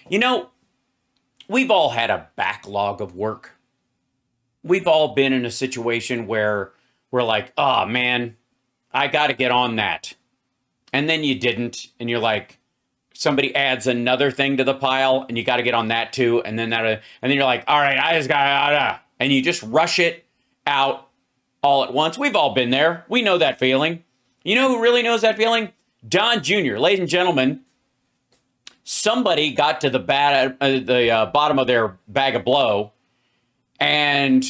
You know, we've all had a backlog of work. We've all been in a situation where we're like, oh man, I got to get on that. And then you didn't. And you're like, somebody adds another thing to the pile and you got to get on that too. And then you're like, all right, I just got, and you just rush it out all at once. We've all been there. We know that feeling. You know who really knows that feeling? Don Jr. Ladies and gentlemen, somebody got to the bottom of their bag of blow, and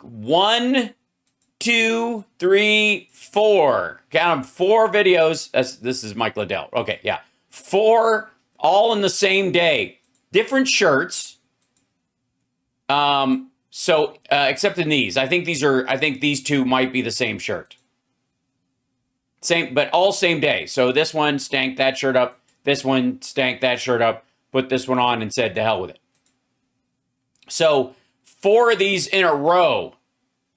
1, 2, 3, 4. Count them, 4 videos. This is Mike Liddell. Okay, yeah. 4 all in the same day. Different shirts. Except in these. I think these two might be the same shirt. Same, but all same day. So this one stank that shirt up. This one stank that shirt up. Put this one on and said, to hell with it. So 4 of these in a row.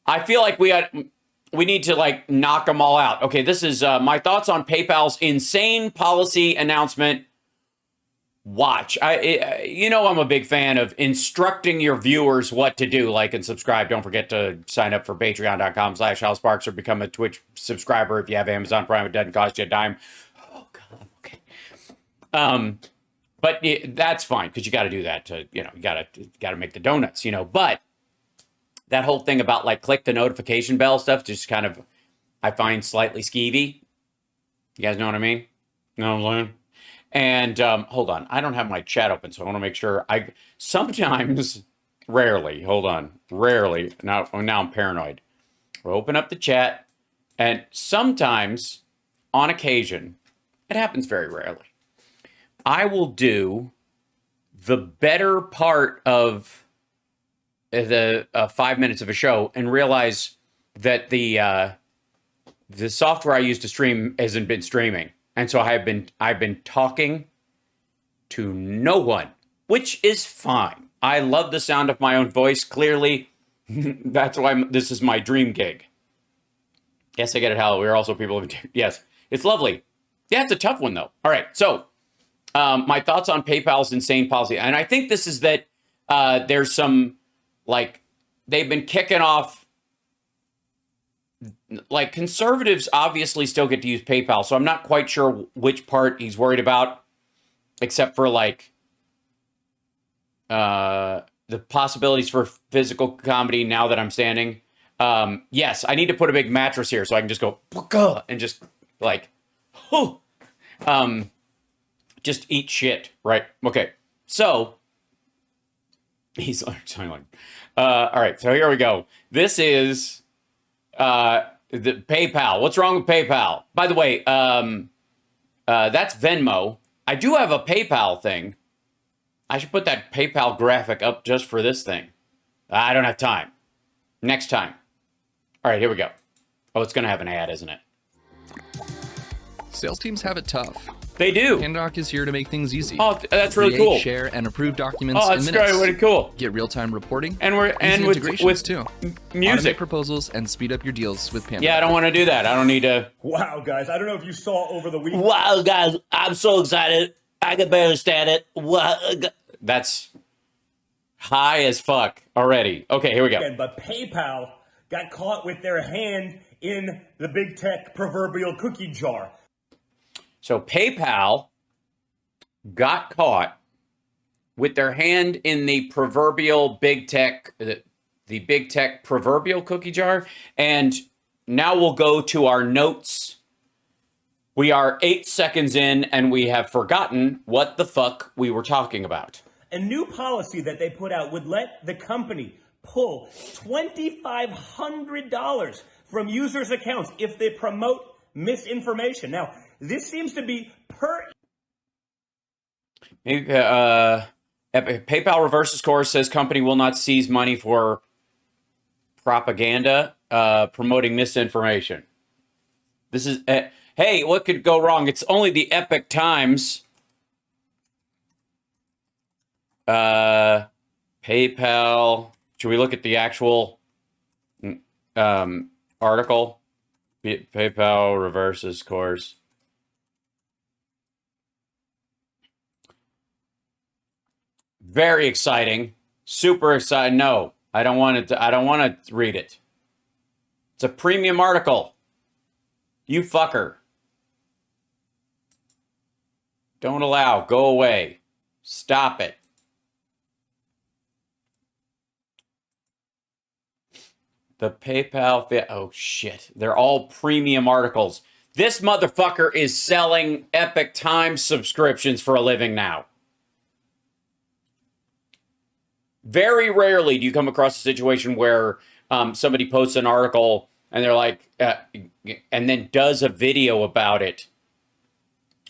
I feel like we need to like knock them all out. Okay, this is my thoughts on PayPal's insane policy announcement. Watch. I'm a big fan of instructing your viewers what to do. Like and subscribe. Don't forget to sign up for patreon.com/HalSparks or become a Twitch subscriber if you have Amazon Prime. It doesn't cost you a dime. Oh God. Okay. But that's fine because you got to do that to, you got to make the donuts, but that whole thing about like click the notification bell stuff just kind of, I find slightly skeevy. You guys know what I mean? Know what I'm saying? And hold on, I don't have my chat open, so I want to make sure. Rarely, now I'm paranoid. We'll open up the chat, and sometimes, on occasion, it happens very rarely, I will do the better part of the 5 minutes of a show and realize that the software I use to stream hasn't been streaming. And so I've been talking to no one, which is fine. I love the sound of my own voice. Clearly, that's why this is my dream gig. Yes, I get it, Hal. We're also people. Yes, it's lovely. Yeah, it's a tough one, though. All right, so my thoughts on PayPal's insane policy. And I think this is that there's some, like, they've been kicking off. Like, conservatives obviously still get to use PayPal, so I'm not quite sure which part he's worried about, except for, like, the possibilities for physical comedy now that I'm standing. Yes, I need to put a big mattress here so I can just go, and just, like, just eat shit, right? Okay, so, he's like, all right, so here we go. This is... the PayPal. What's wrong with PayPal? By the way, that's Venmo. I do have a PayPal thing. I should put that PayPal graphic up just for this thing. I don't have time. Next time. All right, here we go. Oh, it's going to have an ad, isn't it? Sales teams have it tough. They do. Pandoc is here to make things easy. Oh, that's really Create, cool. Share, and approve documents Oh, in that's minutes. really cool. Get real-time reporting. And integrations with too. Music Automate proposals and speed up your deals with Pandoc. Yeah, I don't want to do that. I don't need to. Wow, guys, I don't know if you saw over the weekend. Wow, guys, I'm so excited. I can barely stand it. Wow. That's high as fuck already. Okay, here we go. But PayPal got caught with their hand in the big tech proverbial cookie jar. So PayPal got caught with their hand in the proverbial big tech, the big tech proverbial cookie jar. And now we'll go to our notes. We are 8 seconds in and we have forgotten what the fuck we were talking about. A new policy that they put out would let the company pull $2,500 from users' accounts if they promote misinformation. Now, this seems to be Maybe, PayPal reverses course, says company will not seize money for propaganda, promoting misinformation. This is, hey, what could go wrong? It's only the Epic Times. PayPal. Should we look at the actual article? PayPal reverses course. Very exciting. Super exciting. No, I don't want it. I don't want to read it. It's a premium article. You fucker. Don't allow. Go away. Stop it. The PayPal. Oh, shit. They're all premium articles. This motherfucker is selling Epic Times subscriptions for a living now. Very rarely do you come across a situation where somebody posts an article and they're like, and then does a video about it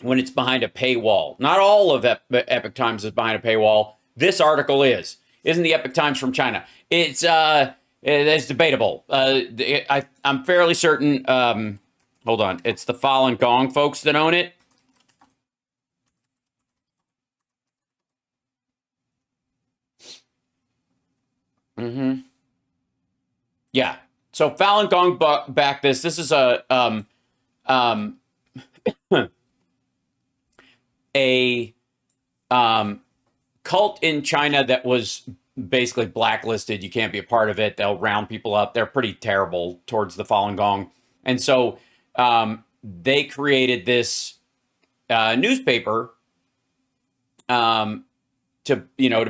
when it's behind a paywall. Not all of Epic Times is behind a paywall. This article is. Isn't the Epic Times from China? It's debatable. I'm fairly certain. Hold on. It's the Falun Gong folks that own it. Yeah. So Falun Gong backed this. This is a cult in China that was basically blacklisted. You can't be a part of it. They'll round people up. They're pretty terrible towards the Falun Gong. And so they created this newspaper to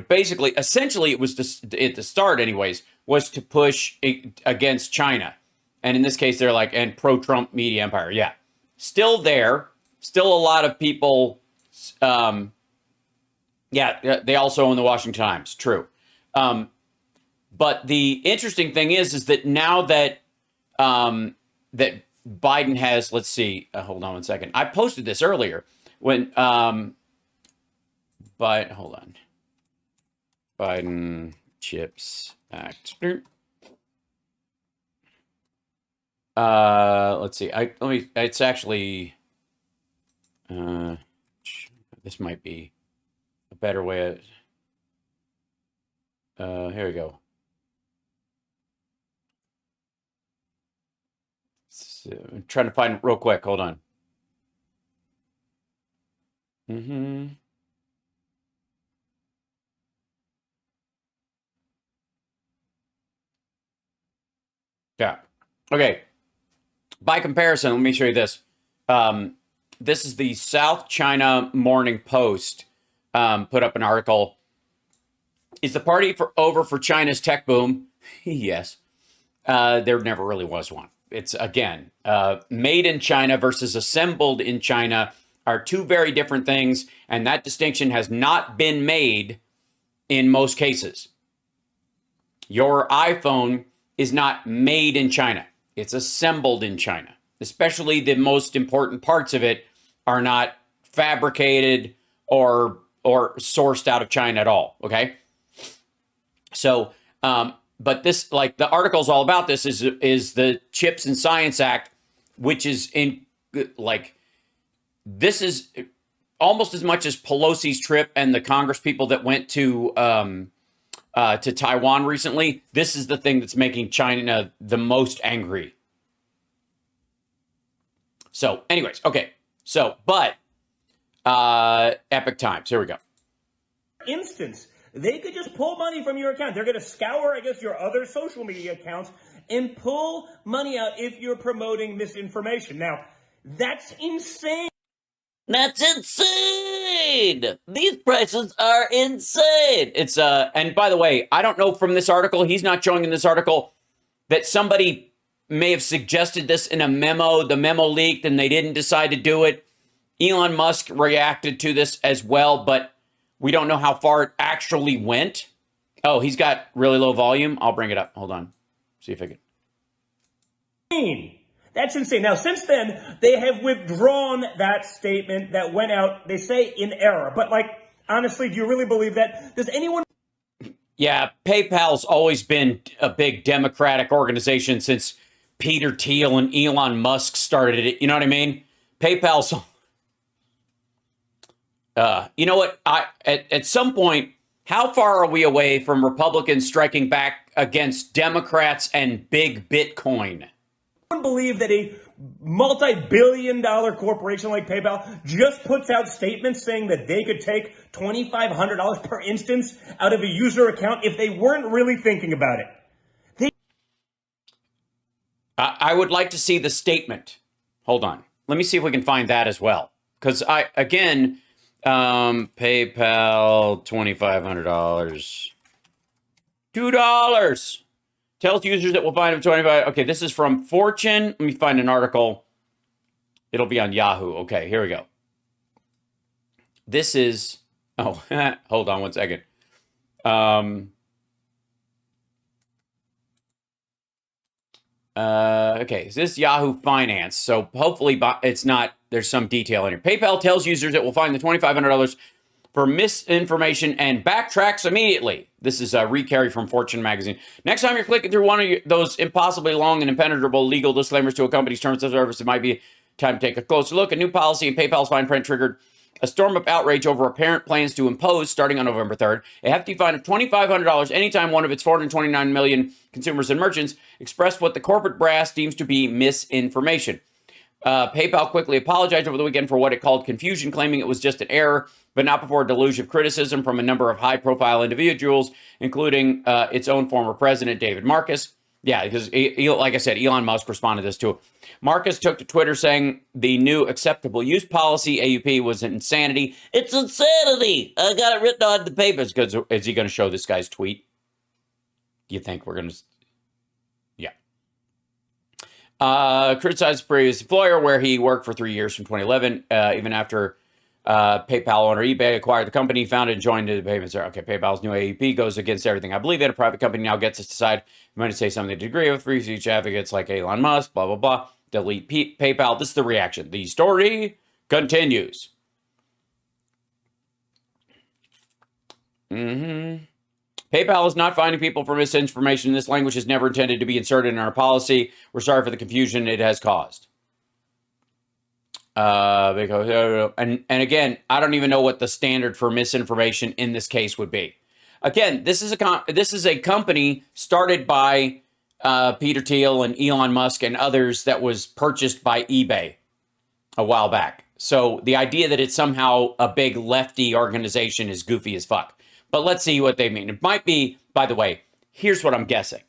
basically, essentially it was at the start anyways, was to push against China. And in this case, they're like, and pro-Trump media empire. Yeah. Still there. Still a lot of people. They also own the Washington Times. True. But the interesting thing is that now that that Biden has, let's see, hold on one second. I posted this earlier when, but hold on. Biden Chips Act. Let's see. It's actually, this might be a better way of, here we go. So, I'm trying to find it real quick. Hold on. Yeah. Okay. By comparison, let me show you this. This is the South China Morning Post put up an article. Is the party over for China's tech boom? Yes. There never really was one. It's, again, made in China versus assembled in China are two very different things, and that distinction has not been made in most cases. Your iPhone is not made in China. It's assembled in China. Especially the most important parts of it are not fabricated or sourced out of China at all, okay? So, but this, like, the article's all about this is the Chips and Science Act, which is this is almost as much as Pelosi's trip and the Congress people that went to Taiwan recently. This is the thing that's making China the most angry. So, anyways, okay. So, but Epic Times, here we go. Instance, they could just pull money from your account. They're going to scour, I guess, your other social media accounts and pull money out if you're promoting misinformation. Now, that's insane. That's insane. These prices are insane. It's and by the way, I don't know from this article, he's not showing in this article that somebody may have suggested this in a memo. The memo leaked and they didn't decide to do it. Elon Musk reacted to this as well, but we don't know how far it actually went. Oh, he's got really low volume. I'll bring it up. Hold on. See if I can. That's insane. Now, since then, they have withdrawn that statement that went out, they say, in error. But, like, honestly, do you really believe that? Does anyone... Yeah, PayPal's always been a big Democratic organization since Peter Thiel and Elon Musk started it. You know what I mean? PayPal's... you know what? At some point, how far are we away from Republicans striking back against Democrats and big Bitcoin? Believe that a multi-billion-dollar corporation like PayPal just puts out statements saying that they could take $2,500 per instance out of a user account if they weren't really thinking about it. I would like to see the statement. Hold on. Let me see if we can find that as well. Because PayPal, $2,500. $2. Tells users that will find them 25. Okay, this is from Fortune. Let me find an article. It'll be on Yahoo. Okay, here we go. This is, hold on one second. Okay, is this Yahoo Finance? So hopefully it's not, there's some detail in here. PayPal tells users it will find the $2,500 for misinformation and backtracks immediately. This is a recarry from Fortune magazine. Next time you're clicking through one of those impossibly long and impenetrable legal disclaimers to a company's terms of service, it might be time to take a closer look. A new policy in PayPal's fine print triggered a storm of outrage over apparent plans to impose, starting on November 3rd, a hefty fine of $2,500 anytime one of its 429 million consumers and merchants expressed what the corporate brass deems to be misinformation. PayPal quickly apologized over the weekend for what it called confusion, claiming it was just an error, but not before a deluge of criticism from a number of high-profile individuals, including its own former president, David Marcus. Yeah, because, like I said, Elon Musk responded to this too. Marcus took to Twitter saying the new acceptable use policy, AUP, was insanity. It's insanity! I got it written on the papers. Because is he going to show this guy's tweet? Do you think we're going to... Yeah. Criticized his previous employer, where he worked for 3 years from 2011, even after PayPal owner eBay acquired the company, founded and joined the payments. Okay, PayPal's new AEP goes against everything I believe in. A private company now gets to decide if I'm going to say something to agree with. Free speech advocates like Elon Musk, blah, blah, blah. Delete PayPal. This is the reaction. The story continues. PayPal is not finding people for misinformation. This language is never intended to be inserted in our policy. We're sorry for the confusion it has caused. And again, I don't even know what the standard for misinformation in this case would be. Again, this is a company started by Peter Thiel and Elon Musk and others that was purchased by eBay a while back. So the idea that it's somehow a big lefty organization is goofy as fuck. But let's see what they mean. It might be, by the way, here's what I'm guessing,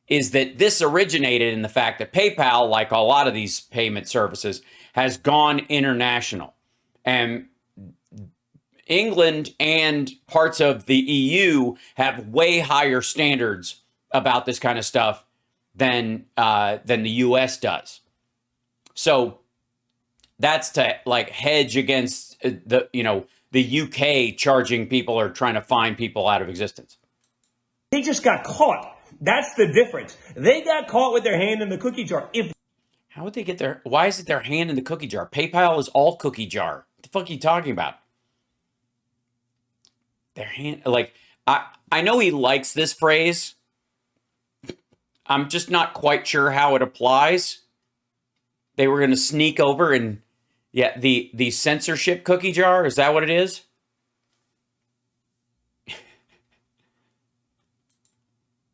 is that this originated in the fact that PayPal, like a lot of these payment services, has gone international. And England and parts of the EU have way higher standards about this kind of stuff than the US does. So that's to like hedge against the UK charging people or trying to fine people out of existence. They just got caught. That's the difference. They got caught with their hand in the cookie jar. How would they get their... Why is it their hand in the cookie jar? PayPal is all cookie jar. What the fuck are you talking about? Their hand... Like, I know he likes this phrase. I'm just not quite sure how it applies. They were going to sneak over and... Yeah, the censorship cookie jar? Is that what it is?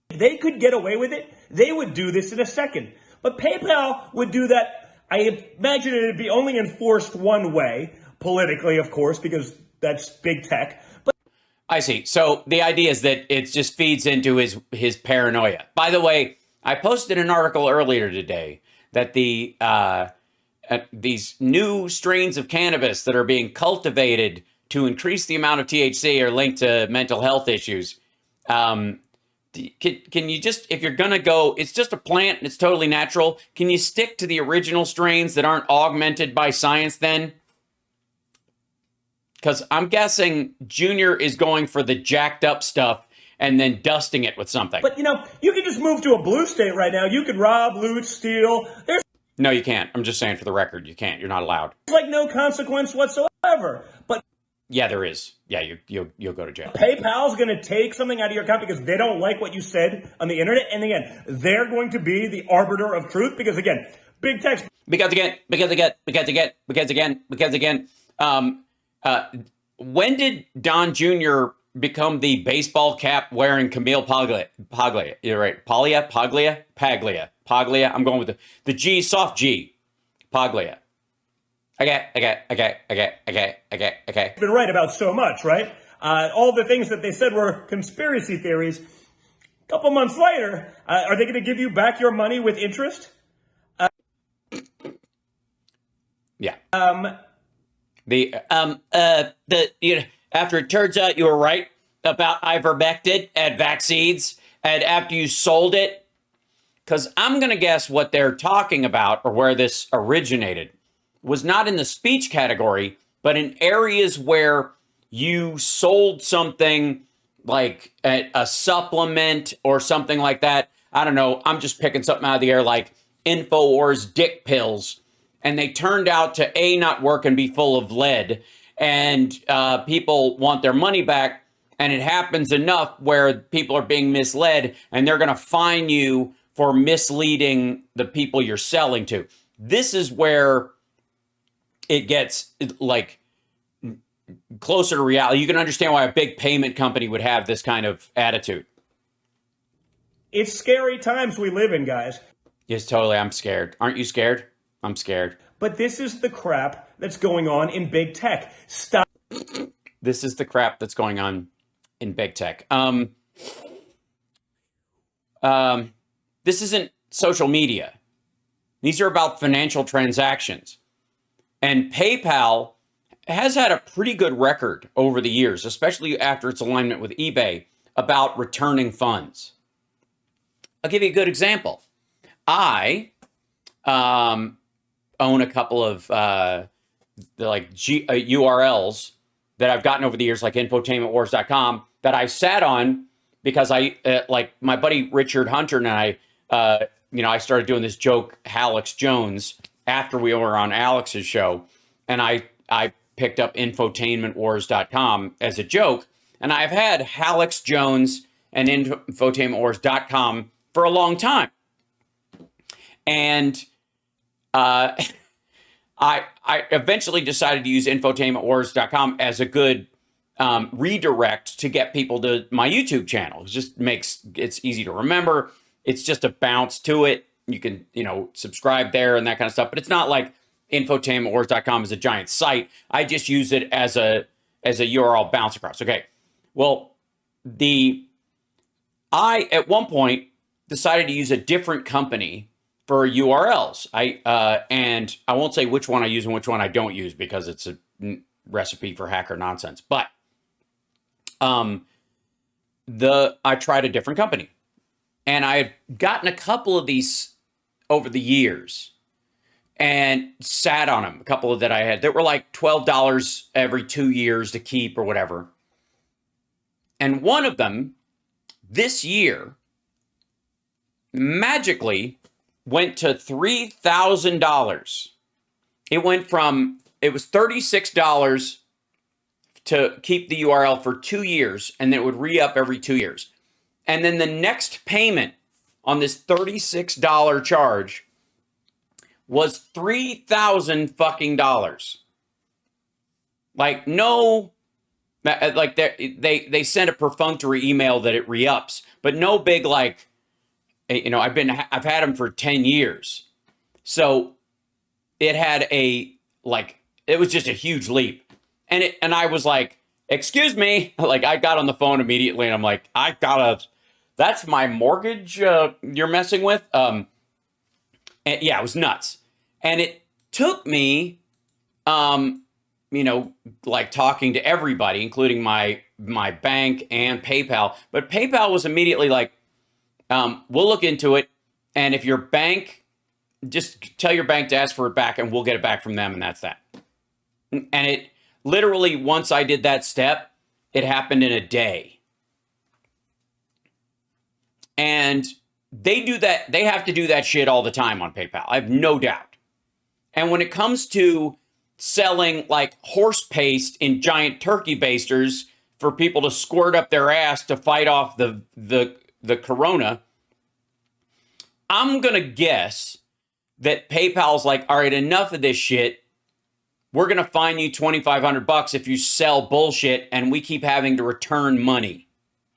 If they could get away with it, they would do this in a second. But PayPal would do that. I imagine it would be only enforced one way, politically, of course, because that's big tech. But I see. So the idea is that it just feeds into his paranoia. By the way, I posted an article earlier today that these new strains of cannabis that are being cultivated to increase the amount of THC are linked to mental health issues. Can you just, if you're going to go, it's just a plant and it's totally natural. Can you stick to the original strains that aren't augmented by science then? Because I'm guessing Junior is going for the jacked up stuff and then dusting it with something. But, you can just move to a blue state right now. You could rob, loot, steal. No, you can't. I'm just saying for the record, you can't. You're not allowed. There's like no consequence whatsoever. But yeah, there is. Yeah, you'll go to jail. PayPal's going to take something out of your account because they don't like what you said on the internet. And again, they're going to be the arbiter of truth because, again, big tech. Because again. When did Don Jr. become the baseball cap wearing Camille Paglia? You're right. Paglia. I'm going with the G, soft G. Poglia. Okay. Been right about so much, right? All the things that they said were conspiracy theories. A couple months later, are they going to give you back your money with interest? Yeah. After it turns out you were right about ivermectin and vaccines, and after you sold it, because I'm going to guess what they're talking about or where this originated was not in the speech category, but in areas where you sold something like a supplement or something like that. I don't know. I'm just picking something out of the air like InfoWars dick pills. And they turned out to A, not work and be full of lead. And people want their money back. And it happens enough where people are being misled and they're going to fine you for misleading the people you're selling to. This is where it gets like closer to reality. You can understand why a big payment company would have this kind of attitude. It's scary times we live in, guys. Yes, totally. I'm scared. Aren't you scared? I'm scared. But this is the crap that's going on in big tech. Stop. This is the crap that's going on in big tech. This isn't social media. These are about financial transactions. And PayPal has had a pretty good record over the years, especially after its alignment with eBay, about returning funds. I'll give you a good example. I own a couple of URLs that I've gotten over the years, like infotainmentwars.com, that I sat on because I like my buddy Richard Hunter and I started doing this joke, Alex Jones, after we were on Alex's show, and I picked up infotainmentwars.com as a joke, and I've had Alex Jones and infotainmentwars.com for a long time. And I eventually decided to use infotainmentwars.com as a good redirect to get people to my YouTube channel. It just it's easy to remember. It's just a bounce to it. You can, subscribe there and that kind of stuff. But it's not like infotainmentwars.com is a giant site. I just use it as a URL bounce across. Okay. Well, I at one point decided to use a different company for URLs. And I won't say which one I use and which one I don't use because it's a recipe for hacker nonsense. But I tried a different company, and I had gotten a couple of these over the years and sat on them. A couple of that I had that were like $12 every 2 years to keep or whatever. And one of them this year magically went to $3,000. It was $36 to keep the URL for 2 years, and then it would re-up every 2 years. And then the next payment on this $36 charge was $3,000 fucking dollars. Like, no, like they sent a perfunctory email that it re-ups, but no big like, I've had them for 10 years. So it had it was just a huge leap. And I was like, excuse me, like I got on the phone immediately and I'm like, that's my mortgage you're messing with? And yeah, it was nuts. And it took me, like talking to everybody, including my bank and PayPal. But PayPal was immediately like, we'll look into it. And if your bank, just tell your bank to ask for it back and we'll get it back from them. And that's that. And it literally, once I did that step, it happened in a day. And they do that. They have to do that shit all the time on PayPal. I have no doubt. And when it comes to selling like horse paste in giant turkey basters for people to squirt up their ass to fight off the corona, I'm going to guess that PayPal's like, all right, enough of this shit. We're going to fine you $2,500 if you sell bullshit and we keep having to return money.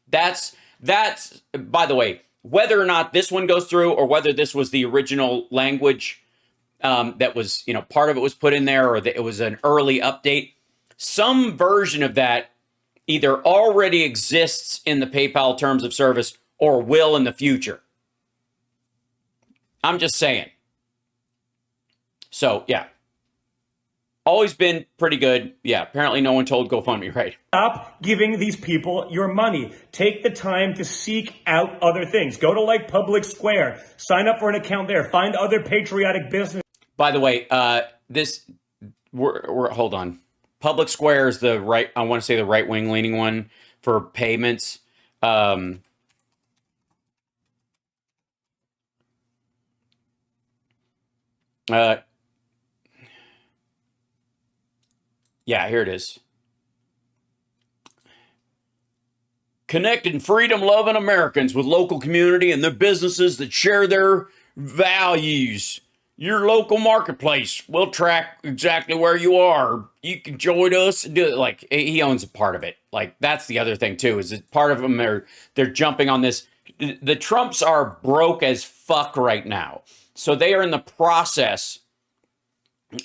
That's, by the way, whether or not this one goes through or whether this was the original language, that was, part of it was put in there, or that it was an early update. Some version of that either already exists in the PayPal terms of service or will in the future. I'm just saying. So, yeah. Always been pretty good. Yeah, apparently no one told GoFundMe, right? Stop giving these people your money. Take the time to seek out other things. Go to like Public Square. Sign up for an account there. Find other patriotic business. By the way, hold on. Public Square is the right, I want to say the right-wing leaning one for payments. Yeah, here it is. Connecting freedom-loving Americans with local community and their businesses that share their values. Your local marketplace. We'll track exactly where you are. You can join us and do it. Like, he owns a part of it. Like, that's the other thing, too, is that part of them, they're jumping on this. The Trumps are broke as fuck right now. So they are in the process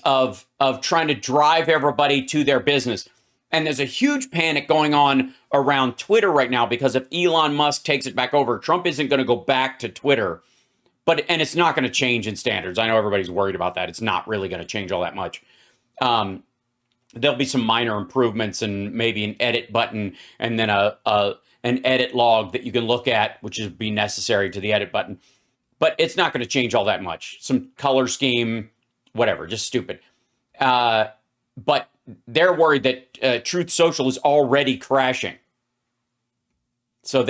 of trying to drive everybody to their business. And there's a huge panic going on around Twitter right now because if Elon Musk takes it back over, Trump isn't going to go back to Twitter. And it's not going to change in standards. I know everybody's worried about that. It's not really going to change all that much. There'll be some minor improvements and maybe an edit button and then an edit log that you can look at, which would be necessary to the edit button. But it's not going to change all that much. Some color scheme, whatever, just stupid. But they're worried that Truth Social is already crashing. So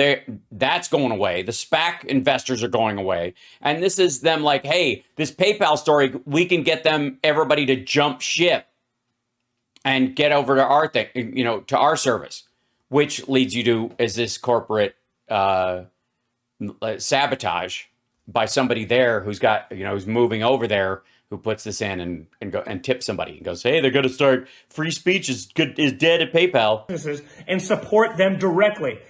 that's going away. The SPAC investors are going away. And this is them like, hey, this PayPal story, we can get everybody to jump ship and get over to our thing, to our service, which leads you to, is this corporate sabotage by somebody there who's got, who's moving over there, who puts this in and tips somebody and goes, hey, they're going to start free speech is dead at PayPal. And support them directly.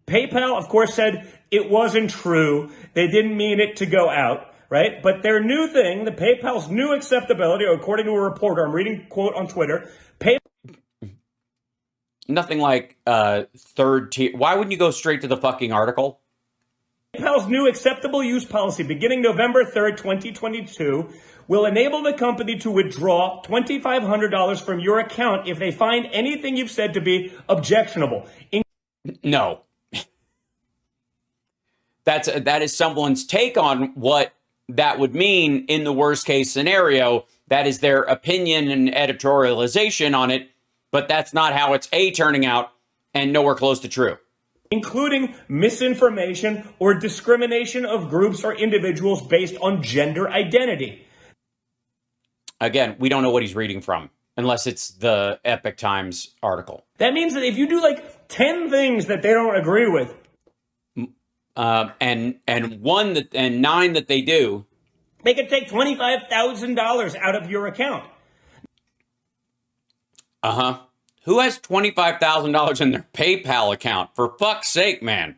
PayPal, of course, said it wasn't true. They didn't mean it to go out, right? But their new thing, the PayPal's new acceptability, according to a reporter, I'm reading quote on Twitter, nothing like third tier. Why wouldn't you go straight to the fucking article? PayPal's new acceptable use policy beginning November 3rd, 2022 will enable the company to withdraw $2,500 from your account if they find anything you've said to be objectionable. No. That is someone's take on what that would mean in the worst case scenario. That is their opinion and editorialization on it, but that's not how it's turning out and nowhere close to true. Including misinformation or discrimination of groups or individuals based on gender identity. Again, we don't know what he's reading from unless it's the Epoch Times article. That means that if you do like 10 things that they don't agree with, and 9 that they do, they could take $25,000 out of your account. Who has $25,000 in their PayPal account? For fuck's sake, man.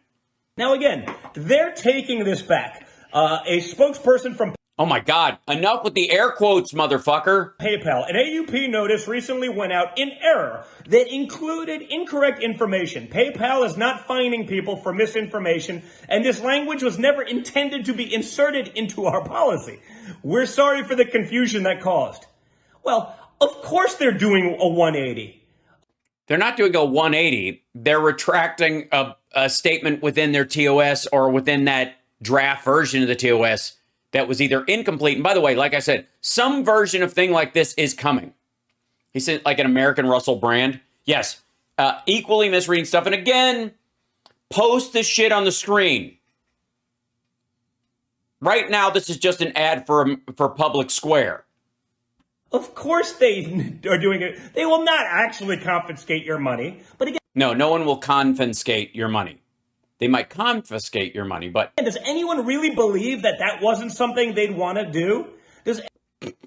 Now again, they're taking this back. A spokesperson from Oh my God, enough with the air quotes, motherfucker. PayPal. An AUP notice recently went out in error that included incorrect information. PayPal is not fining people for misinformation, and this language was never intended to be inserted into our policy. We're sorry for the confusion that caused. Well, of course they're doing a 180. They're not doing a 180. They're retracting a statement within their TOS or within that draft version of the TOS that was either incomplete. And by the way, like I said, some version of thing like this is coming. He said like an American Russell Brand. Yes, equally misreading stuff. And again, post this shit on the screen. Right now, this is just an ad for Public Square. Of course they are doing it. They will not actually confiscate your money. But again, no one will confiscate your money. They might confiscate your money, but... Does anyone really believe that that wasn't something they'd want to do?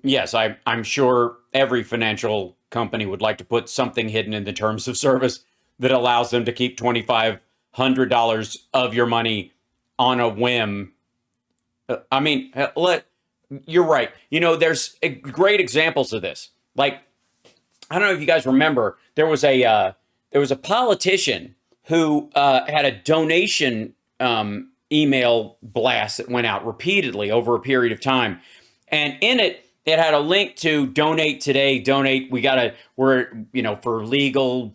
Yes, I'm sure every financial company would like to put something hidden in the terms of service that allows them to keep $2,500 of your money on a whim. I mean, You're right. You know, there's great examples of this. Like, I don't know if you guys remember, there was a politician who had a donation email blast that went out repeatedly over a period of time, and in it, it had a link to donate today. Donate. We're for legal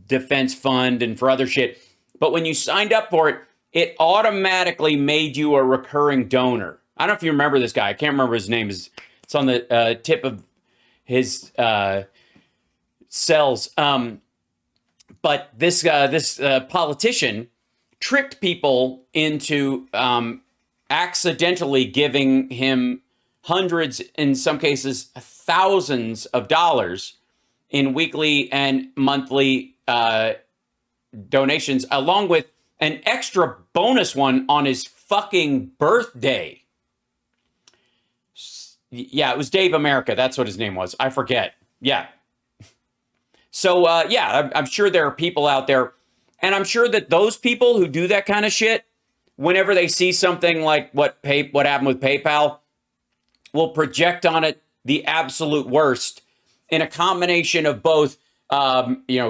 defense fund and for other shit. But when you signed up for it, it automatically made you a recurring donor. I don't know if you remember this guy. I can't remember his name. It's on the tip of his cells. But this politician tricked people into accidentally giving him hundreds, in some cases thousands of dollars in weekly and monthly donations, along with an extra bonus one on his fucking birthday. Yeah, it was Dave America. That's what his name was. I forget. Yeah. So, I'm sure there are people out there, and I'm sure that those people who do that kind of shit, whenever they see something like what happened with PayPal, will project on it the absolute worst in a combination of both,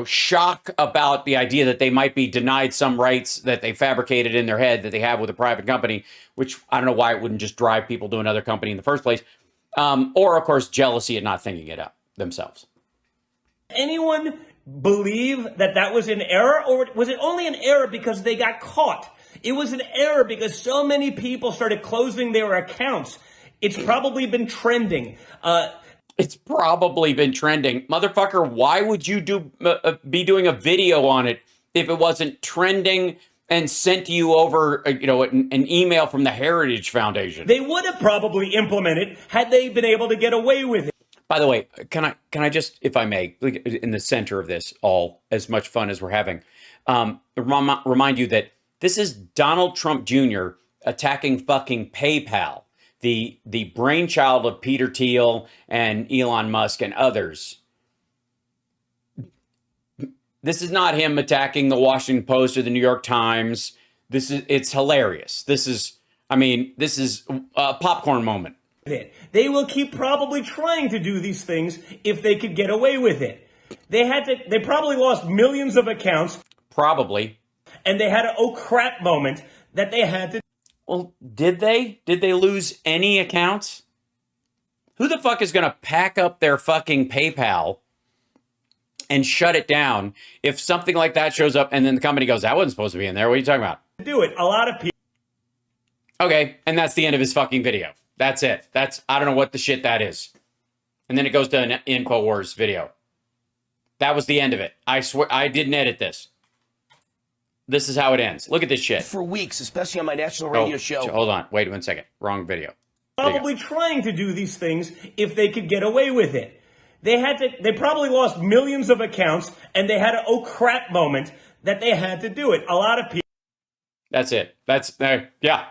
shock about the idea that they might be denied some rights that they fabricated in their head that they have with a private company, which I don't know why it wouldn't just drive people to another company in the first place. Or, of course, jealousy at not thinking it up themselves. Anyone believe that was an error, or was it only an error because they got caught? It was an error because so many people started closing their accounts. It's probably been trending. It's probably been trending. Motherfucker, why would you be doing a video on it if it wasn't trending and sent to you over, an email from the Heritage Foundation? They would have probably implemented had they been able to get away with it. By the way, can I just, if I may, in the center of this all, as much fun as we're having, remind you that this is Donald Trump Jr. attacking fucking PayPal, the brainchild of Peter Thiel and Elon Musk and others. This is not him attacking the Washington Post or the New York Times. It's hilarious. This is a popcorn moment. They will keep probably trying to do these things if they could get away with it. They probably lost millions of accounts. Probably. And they had an oh crap moment that they had to. Well, did they? Did they lose any accounts? Who the fuck is going to pack up their fucking PayPal and shut it down if something like that shows up and then the company goes, that wasn't supposed to be in there? What are you talking about? Do it. A lot of people. Okay, and that's the end of his fucking video. That's it. I don't know what the shit that is. And then it goes to an InfoWars video. That was the end of it. I swear, I didn't edit this. This is how it ends. Look at this shit. For weeks, especially on my national radio show. Hold on. Wait 1 second. Wrong video. Probably trying to do these things if they could get away with it. They probably lost millions of accounts, and they had an oh crap moment that they had to do it. A lot of people. That's it. Yeah.